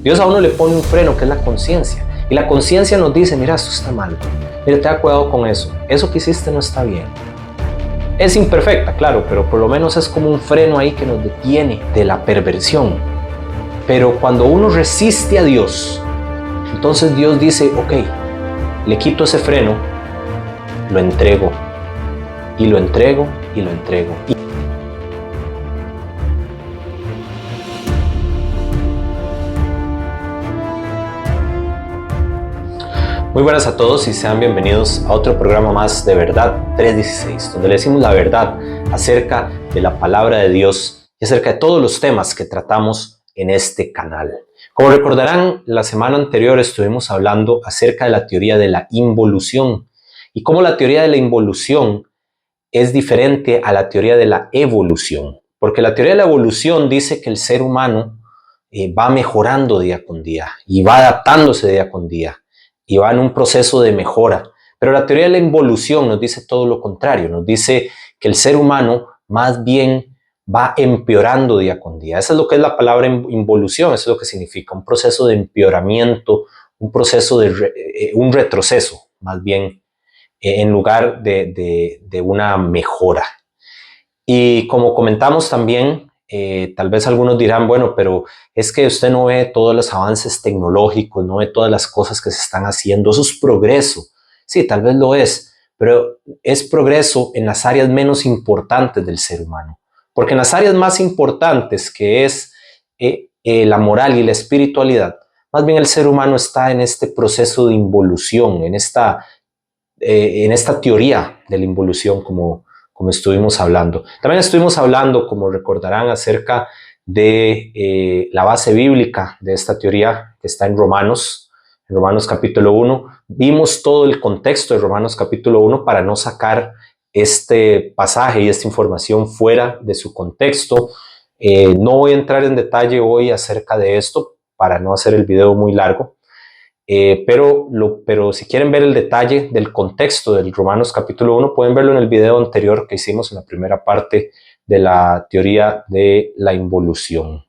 Dios a uno le pone un freno, que es la conciencia. Y la conciencia nos dice, mira, esto está mal. Mira, ten cuidado con eso. Eso que hiciste no está bien. Es imperfecta, claro, pero por lo menos es como un freno ahí que nos detiene de la perversión. Pero cuando uno resiste a Dios, entonces Dios dice, ok, le quito ese freno, lo entrego, y lo entrego, y lo entrego. Muy buenas a todos y sean bienvenidos a otro programa más de Verdad 316, donde le decimos la verdad acerca de la palabra de Dios y acerca de todos los temas que tratamos en este canal. Como recordarán, la semana anterior estuvimos hablando acerca de la teoría de la involución y cómo la teoría de la involución es diferente a la teoría de la evolución, porque la teoría de la evolución dice que el ser humano va mejorando día con día y va adaptándose día con día y va en un proceso de mejora. Pero la teoría de la involución nos dice todo lo contrario, nos dice que el ser humano más bien va empeorando día con día. Eso es lo que es la palabra involución, eso es lo que significa, un proceso de empeoramiento, un proceso de un retroceso, más bien, en lugar de una mejora. Y como comentamos también, tal vez algunos dirán, bueno, pero es que usted no ve todos los avances tecnológicos, no ve todas las cosas que se están haciendo, eso es progreso. Sí, tal vez lo es, pero es progreso en las áreas menos importantes del ser humano. Porque en las áreas más importantes, que es la moral y la espiritualidad, más bien el ser humano está en este proceso de involución, en esta teoría de la involución, como estuvimos hablando. También estuvimos hablando, como recordarán, acerca de la base bíblica de esta teoría que está en Romanos capítulo 1. Vimos todo el contexto de Romanos capítulo 1 para no sacar este pasaje y esta información fuera de su contexto. No voy a entrar en detalle hoy acerca de esto para no hacer el video muy largo. Pero si quieren ver el detalle del contexto del Romanos capítulo 1, pueden verlo en el video anterior que hicimos en la primera parte de la teoría de la involución.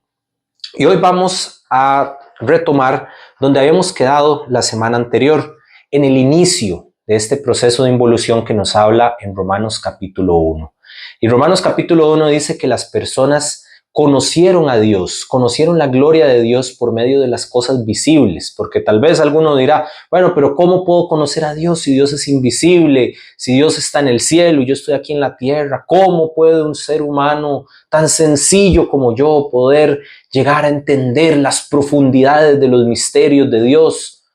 Y hoy vamos a retomar donde habíamos quedado la semana anterior, en el inicio de este proceso de involución que nos habla en Romanos capítulo 1. Y Romanos capítulo 1 dice que las personas conocieron a Dios, conocieron la gloria de Dios por medio de las cosas visibles, porque tal vez alguno dirá, bueno, pero ¿cómo puedo conocer a Dios si Dios es invisible, si Dios está en el cielo y yo estoy aquí en la tierra? ¿Cómo puede un ser humano tan sencillo como yo poder llegar a entender las profundidades de los misterios de Dios?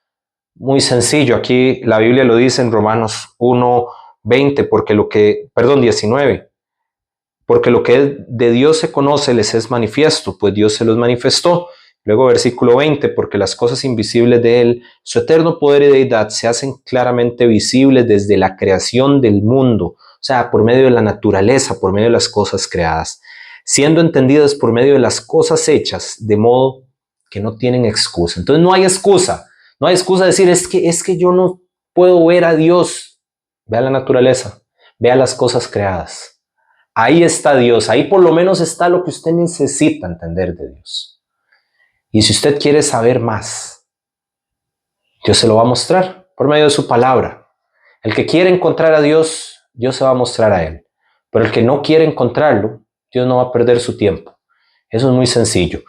Muy sencillo, aquí la Biblia lo dice en Romanos 1:20, 19. Porque lo que de Dios se conoce les es manifiesto, pues Dios se los manifestó. Luego versículo 20, porque las cosas invisibles de Él, su eterno poder y deidad, se hacen claramente visibles desde la creación del mundo, o sea, por medio de la naturaleza, por medio de las cosas creadas, siendo entendidas por medio de las cosas hechas, de modo que no tienen excusa. Entonces no hay excusa de decir, es que yo no puedo ver a Dios. Vea la naturaleza, vea las cosas creadas. Ahí está Dios, ahí por lo menos está lo que usted necesita entender de Dios. Y si usted quiere saber más, Dios se lo va a mostrar por medio de su palabra. El que quiere encontrar a Dios, Dios se va a mostrar a él. Pero el que no quiere encontrarlo, Dios no va a perder su tiempo. Eso es muy sencillo.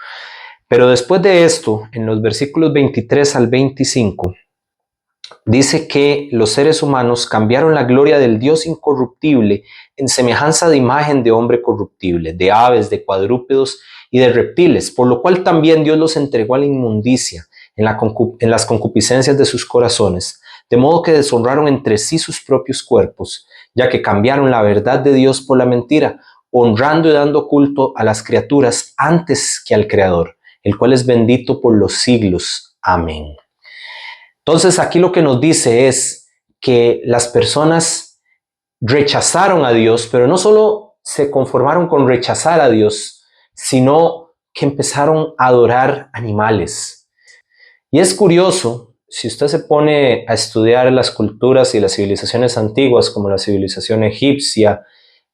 Pero después de esto, en los versículos 23 al 25, dice que los seres humanos cambiaron la gloria del Dios incorruptible en semejanza de imagen de hombre corruptible, de aves, de cuadrúpedos y de reptiles, por lo cual también Dios los entregó a la inmundicia en las concupiscencias de sus corazones, de modo que deshonraron entre sí sus propios cuerpos, ya que cambiaron la verdad de Dios por la mentira, honrando y dando culto a las criaturas antes que al Creador, el cual es bendito por los siglos. Amén. Entonces aquí lo que nos dice es que las personas rechazaron a Dios, pero no solo se conformaron con rechazar a Dios, sino que empezaron a adorar animales. Y es curioso, si usted se pone a estudiar las culturas y las civilizaciones antiguas, como la civilización egipcia,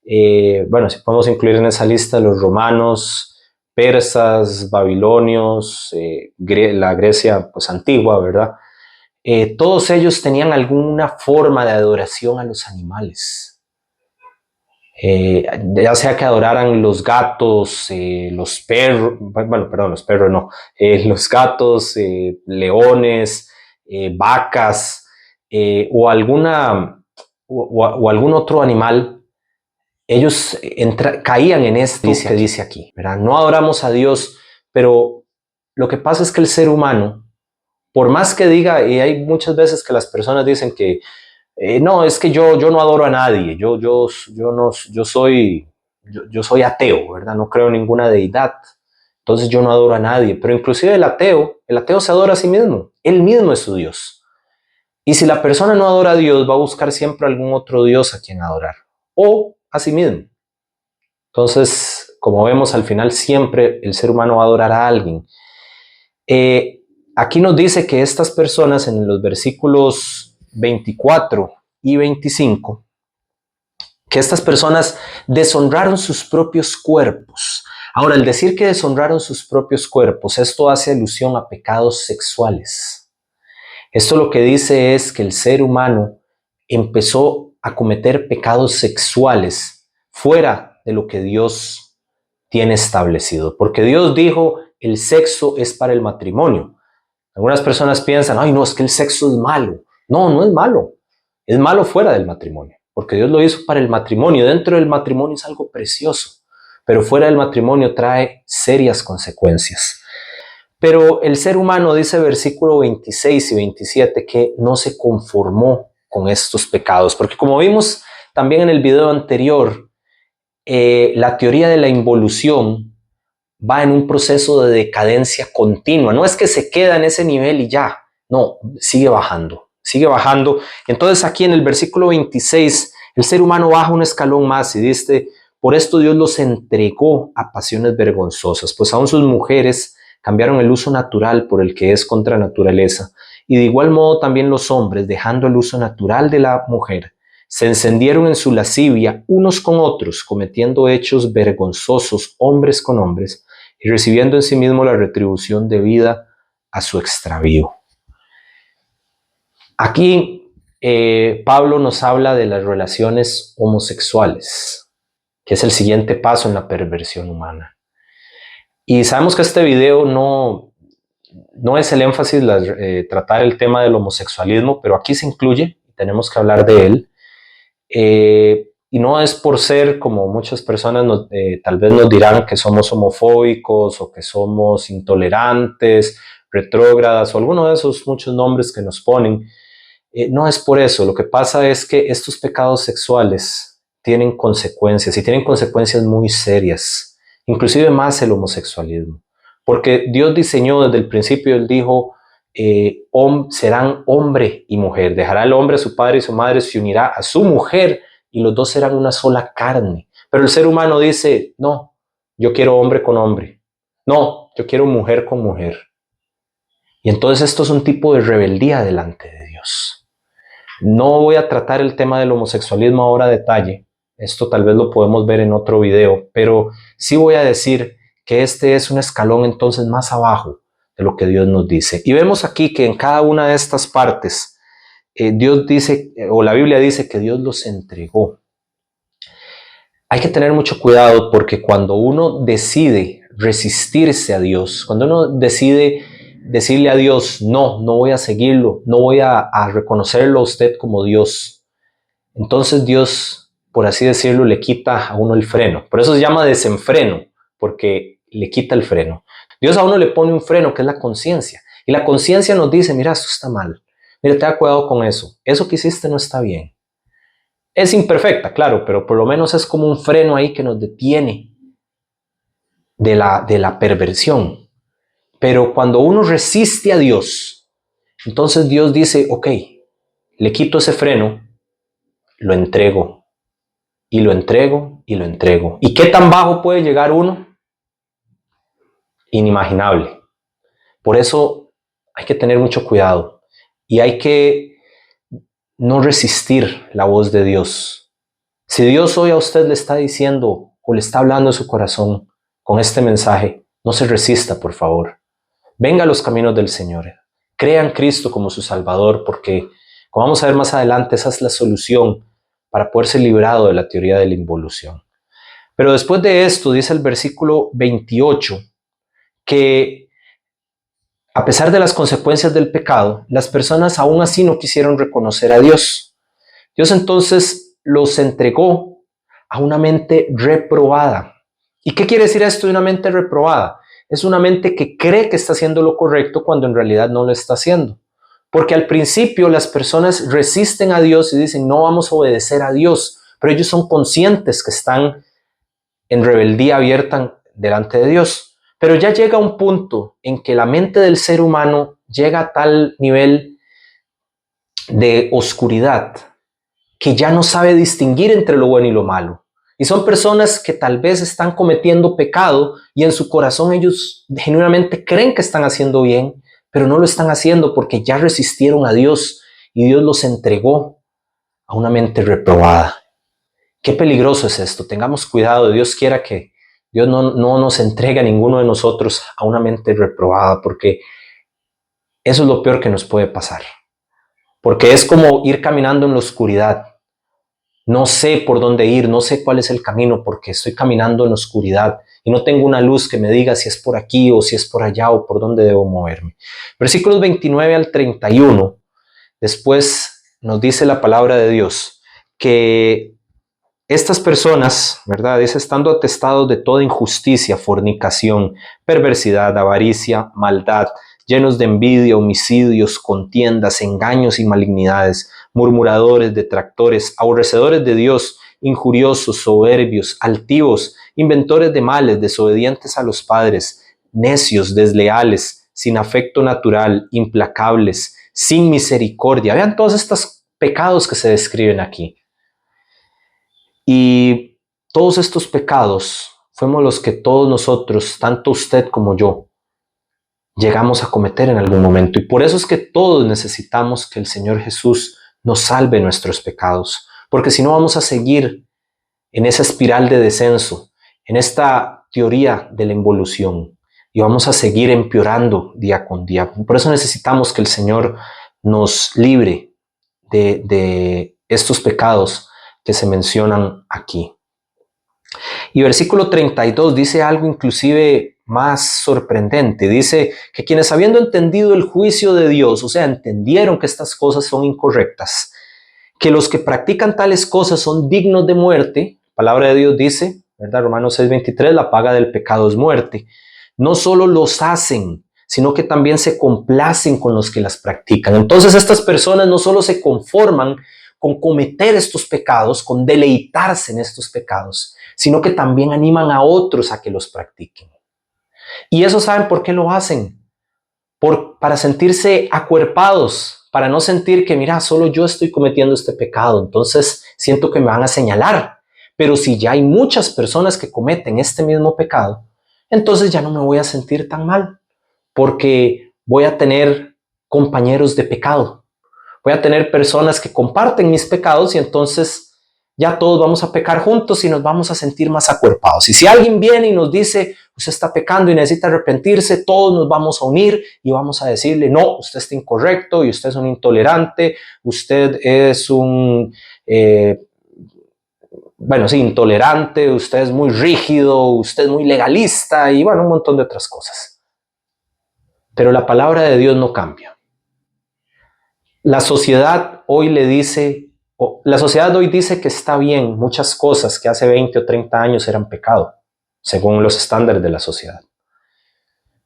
si podemos incluir en esa lista los romanos, persas, babilonios, la Grecia pues antigua, ¿verdad? Todos ellos tenían alguna forma de adoración a los animales. Ya sea que adoraran los gatos, los perros, bueno, perdón, los perros no, los gatos, leones, vacas, o algún otro animal, ellos caían en esto que dice aquí, ¿verdad? No adoramos a Dios, pero lo que pasa es que el ser humano, por más que diga, y hay muchas veces que las personas dicen que no, es que yo no adoro a nadie, yo soy ateo, ¿verdad? No creo en ninguna deidad, entonces yo no adoro a nadie, pero inclusive el ateo se adora a sí mismo, él mismo es su Dios. Y si la persona no adora a Dios, va a buscar siempre algún otro Dios a quien adorar, o a sí mismo. Entonces, como vemos, al final siempre el ser humano va a adorar a alguien. Aquí nos dice que estas personas en los versículos 24 y 25, que estas personas deshonraron sus propios cuerpos. Ahora, al decir que deshonraron sus propios cuerpos, esto hace alusión a pecados sexuales. Esto lo que dice es que el ser humano empezó a cometer pecados sexuales fuera de lo que Dios tiene establecido. Porque Dios dijo, el sexo es para el matrimonio. Algunas personas piensan, ay no, es que el sexo es malo. No, no es malo. Es malo fuera del matrimonio, porque Dios lo hizo para el matrimonio. Dentro del matrimonio es algo precioso, pero fuera del matrimonio trae serias consecuencias. Pero el ser humano, dice versículo 26 y 27, que no se conformó con estos pecados, porque como vimos también en el video anterior, la teoría de la involución va en un proceso de decadencia continua. No es que se queda en ese nivel y ya, no, sigue bajando, sigue bajando. Entonces aquí en el versículo 26, el ser humano baja un escalón más y dice, por esto Dios los entregó a pasiones vergonzosas, pues aún sus mujeres cambiaron el uso natural por el que es contra naturaleza. Y de igual modo también los hombres, dejando el uso natural de la mujer, se encendieron en su lascivia unos con otros, cometiendo hechos vergonzosos hombres con hombres, y recibiendo en sí mismo la retribución debida a su extravío. Aquí Pablo nos habla de las relaciones homosexuales, que es el siguiente paso en la perversión humana. Y sabemos que este video no es el énfasis tratar el tema del homosexualismo, pero aquí se incluye, tenemos que hablar de él. Y no es por ser, como muchas personas tal vez nos dirán, que somos homofóbicos o que somos intolerantes, retrógradas o alguno de esos muchos nombres que nos ponen. No es por eso. Lo que pasa es que estos pecados sexuales tienen consecuencias y tienen consecuencias muy serias, inclusive más el homosexualismo, porque Dios diseñó desde el principio, Él dijo, serán hombre y mujer, dejará el hombre a su padre y su madre, se unirá a su mujer y los dos serán una sola carne. Pero el ser humano dice, no, yo quiero hombre con hombre, no, yo quiero mujer con mujer. Y entonces esto es un tipo de rebeldía delante de Dios. No voy a tratar el tema del homosexualismo ahora a detalle, esto tal vez lo podemos ver en otro video, pero sí voy a decir que este es un escalón entonces más abajo de lo que Dios nos dice. Y vemos aquí que en cada una de estas partes, Dios dice, o la Biblia dice que Dios los entregó. Hay que tener mucho cuidado porque cuando uno decide resistirse a Dios, cuando uno decide decirle a Dios, no voy a seguirlo, no voy a reconocerlo a usted como Dios, entonces Dios, por así decirlo, le quita a uno el freno. Por eso se llama desenfreno, porque le quita el freno. Dios a uno le pone un freno que es la conciencia. Y la conciencia nos dice, mira, esto está mal. Mira, ten cuidado con eso. Eso que hiciste no está bien. Es imperfecta, claro, pero por lo menos es como un freno ahí que nos detiene de la perversión. Pero cuando uno resiste a Dios, entonces Dios dice, ok, le quito ese freno, lo entrego, y lo entrego, y lo entrego. ¿Y qué tan bajo puede llegar uno? Inimaginable. Por eso hay que tener mucho cuidado y hay que no resistir la voz de Dios. Si Dios hoy a usted le está diciendo o le está hablando en su corazón con este mensaje, No se resista, por favor. Venga a los caminos del Señor. Crea en Cristo como su Salvador, porque, como vamos a ver más adelante, esa es la solución para poder ser librado de la teoría de la involución. Pero después de esto, dice el versículo 28, que a pesar de las consecuencias del pecado, las personas aún así no quisieron reconocer a Dios. Dios entonces los entregó a una mente reprobada. ¿Y qué quiere decir esto de una mente reprobada? Es una mente que cree que está haciendo lo correcto cuando en realidad no lo está haciendo. Porque al principio las personas resisten a Dios y dicen, no vamos a obedecer a Dios, pero ellos son conscientes que están en rebeldía abierta delante de Dios. Pero ya llega un punto en que la mente del ser humano llega a tal nivel de oscuridad que ya no sabe distinguir entre lo bueno y lo malo. Y son personas que tal vez están cometiendo pecado y en su corazón ellos genuinamente creen que están haciendo bien, pero no lo están haciendo porque ya resistieron a Dios y Dios los entregó a una mente reprobada. Qué peligroso es esto. Tengamos cuidado. Dios quiera que Dios no nos entregue a ninguno de nosotros a una mente reprobada, porque eso es lo peor que nos puede pasar. Porque es como ir caminando en la oscuridad. No sé por dónde ir, no sé cuál es el camino porque estoy caminando en la oscuridad y no tengo una luz que me diga si es por aquí o si es por allá o por dónde debo moverme. Versículos 29 al 31, después nos dice la palabra de Dios que estas personas, ¿verdad? Dice, estando atestados de toda injusticia, fornicación, perversidad, avaricia, maldad, llenos de envidia, homicidios, contiendas, engaños y malignidades, murmuradores, detractores, aborrecedores de Dios, injuriosos, soberbios, altivos, inventores de males, desobedientes a los padres, necios, desleales, sin afecto natural, implacables, sin misericordia. Vean todos estos pecados que se describen aquí. Y todos estos pecados fuimos los que todos nosotros, tanto usted como yo, llegamos a cometer en algún momento. Y por eso es que todos necesitamos que el Señor Jesús nos salve nuestros pecados. Porque si no vamos a seguir en esa espiral de descenso, en esta teoría de la involución. Y vamos a seguir empeorando día con día. Por eso necesitamos que el Señor nos libre de estos pecados que se mencionan aquí. Y versículo 32 dice algo inclusive más sorprendente. Dice que quienes habiendo entendido el juicio de Dios, o sea, entendieron que estas cosas son incorrectas, que los que practican tales cosas son dignos de muerte, la palabra de Dios dice, ¿verdad? Romanos 6:23, la paga del pecado es muerte. No solo los hacen, sino que también se complacen con los que las practican. Entonces estas personas no solo se conforman con cometer estos pecados, con deleitarse en estos pecados, sino que también animan a otros a que los practiquen. Y eso, ¿saben por qué lo hacen? Para sentirse acuerpados, para no sentir que, mira, solo yo estoy cometiendo este pecado, entonces siento que me van a señalar. Pero si ya hay muchas personas que cometen este mismo pecado, entonces ya no me voy a sentir tan mal, porque voy a tener compañeros de pecado. Voy a tener personas que comparten mis pecados y entonces ya todos vamos a pecar juntos y nos vamos a sentir más acuerpados. Y si alguien viene y nos dice, usted está pecando y necesita arrepentirse, todos nos vamos a unir y vamos a decirle, no, usted está incorrecto y usted es un intolerante, usted es un, intolerante, usted es muy rígido, usted es muy legalista y un montón de otras cosas. Pero la palabra de Dios no cambia. La sociedad hoy dice que está bien muchas cosas que hace 20 o 30 años eran pecado, según los estándares de la sociedad.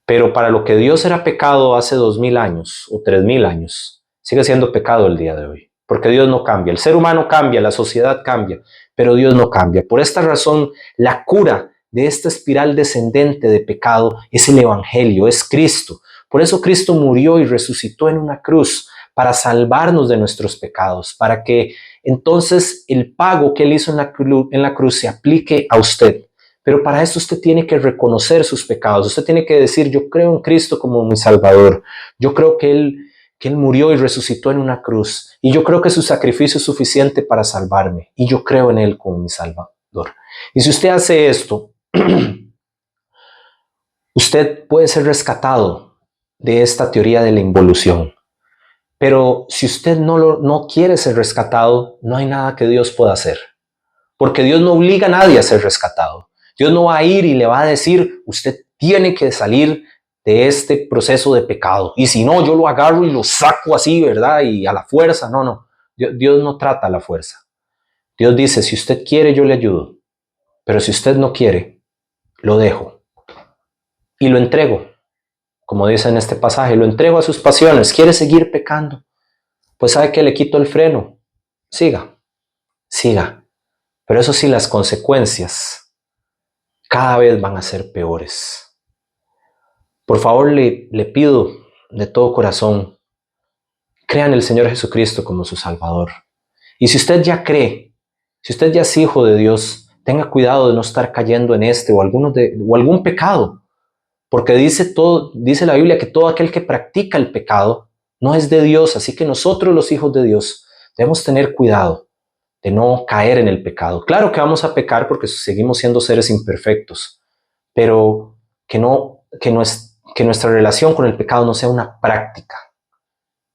Pero para lo que Dios era pecado hace 2000 años o 3000 años, sigue siendo pecado el día de hoy. Porque Dios no cambia. El ser humano cambia, la sociedad cambia, pero Dios no cambia. Por esta razón, la cura de esta espiral descendente de pecado es el Evangelio, es Cristo. Por eso Cristo murió y resucitó en una cruz, para salvarnos de nuestros pecados, para que entonces el pago que Él hizo en la cruz se aplique a usted. Pero para eso usted tiene que reconocer sus pecados, usted tiene que decir, yo creo en Cristo como mi Salvador, yo creo que Él murió y resucitó en una cruz, y yo creo que su sacrificio es suficiente para salvarme, y yo creo en Él como mi Salvador. Y si usted hace esto, Usted puede ser rescatado de esta teoría de la involución. Pero si usted no quiere ser rescatado, no hay nada que Dios pueda hacer. Porque Dios no obliga a nadie a ser rescatado. Dios no va a ir y le va a decir, usted tiene que salir de este proceso de pecado. Y si no, yo lo agarro y lo saco así, ¿verdad? Y a la fuerza. No, no. Dios no trata a la fuerza. Dios dice, si usted quiere, yo le ayudo. Pero si usted no quiere, lo dejo. Y lo entrego. Como dice en este pasaje, lo entrego a sus pasiones. ¿Quiere seguir pecando? Pues sabe que le quito el freno. Siga, siga. Pero eso sí, las consecuencias cada vez van a ser peores. Por favor, le pido de todo corazón, crea en el Señor Jesucristo como su Salvador. Y si usted ya cree, si usted ya es hijo de Dios, tenga cuidado de no estar cayendo en este o algún pecado. Porque dice la Biblia que todo aquel que practica el pecado no es de Dios. Así que nosotros, los hijos de Dios, debemos tener cuidado de no caer en el pecado. Claro que vamos a pecar porque seguimos siendo seres imperfectos, pero que nuestra relación con el pecado no sea una práctica,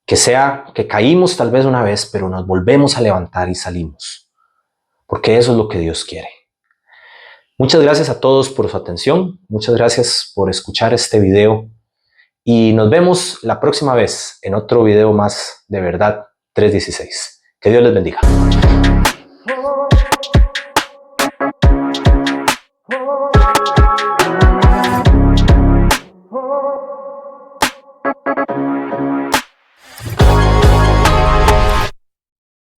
que sea que caímos tal vez una vez, pero nos volvemos a levantar y salimos, porque eso es lo que Dios quiere. Muchas gracias a todos por su atención, muchas gracias por escuchar este video y nos vemos la próxima vez en otro video más de Verdad 316. Que Dios les bendiga.